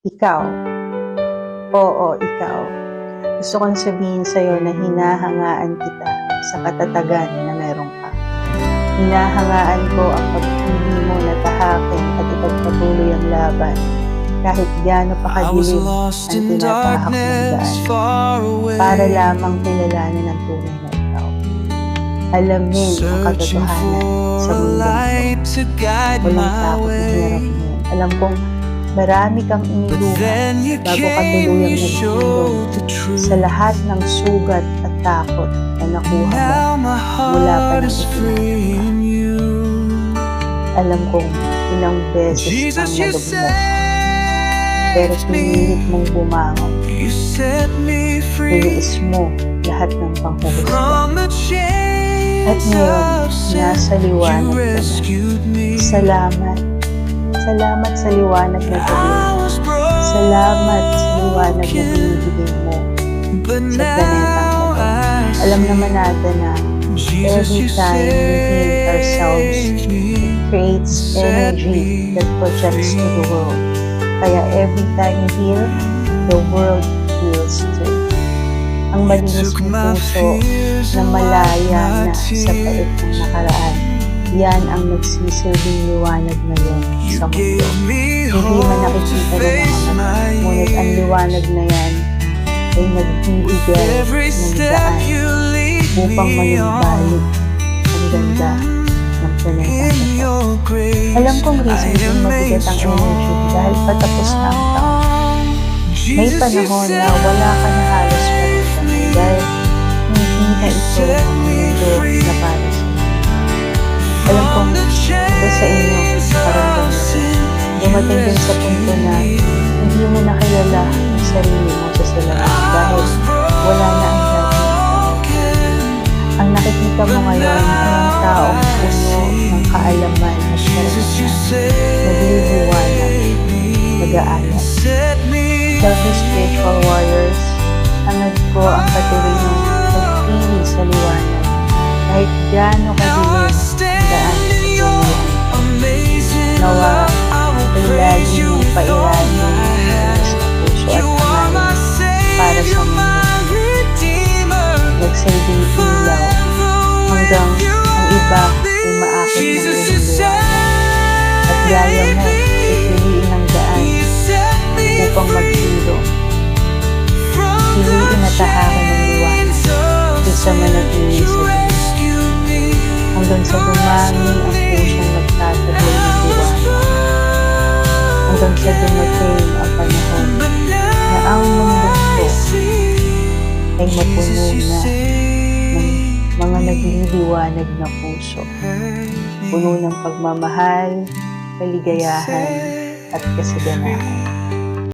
Ikaw, oo, ikaw. Gusto kong sabihin sa'yo na hinahangaan kita sa katatagan na meron ka. Hinahangaan ko ang pagpili mo na tahakin at ipagpatuloy ang laban kahit gaano pa kadilim ang tinatahak ng daan, para lamang kilalanin ang tunay na ikaw. Alamin ang katotohanan sa mundong ito. Walang takot na hirap ngayon. Alam kong marami kang iniluha bago ka tuluyang nagtulong sa lahat ng sugat at takot na nakuha mo mula pa ng itinatang. Alam kong ilang beses ang nalugmok, pero pinilit mong bumangon. Tiniis mo lahat ng panghuhusga. At ngayon, nasa liwanag ka na. Salamat. Salamat sa liwanag na gabi. Salamat sa liwanag na binibigay mo sa planetang ito. Alam naman natin na every time we heal ourselves, it creates energy that projects to the world. Kaya every time you heal, the world heals too. Ang malinis mong puso na malaya na sa pait ng nakaraan, yan ang nagsisilbing liwanag ngayon sa mundo. Hindi man nakikita ng mga mata, ngunit ang liwanag na yan ay nagbibigay ng daan upang manumbalik ang ganda ng planeta ito. Alam kong reason mabigat ang energy dahil patapos na ang taon. May panahon na wala ka na halos paritang dahil hindi na ito ang mundo na para sa iyo. Alam kong ito sa inyo paramdam mo. Dumating din sa punto na hindi mo nakilala ang sarili mo sa salamin dahil wala na ang dati. Ang nakikita mo ngayon ay ang taong puno ng kaalaman at karanasan, nagliliwanag, nag-aalat. Selfish spiritual warriors, hangad ko ang patuloy ng pagpili sa liwanag kahit gaano kadilim ang daan sa tunay. Nawa ay lagi mong pairanin sa puso at amanin para sa mundo. Nagsilbing ilaw hanggang ang iba ay maakit ng liwanag. At gaya mo, pipiliin ang daan upang magtulong. Piliin na tahakin ng liwanag kaysa manatili sa dilim. Hanggang sa dumami ang pusong nagtataglay ng liwanag. Hanggang sa dumating ang panahon na ang mundong ko ay mapuno na ng mga nagliliwanag na puso. Puno ng pagmamahal, kaligayahan at kasiganahan.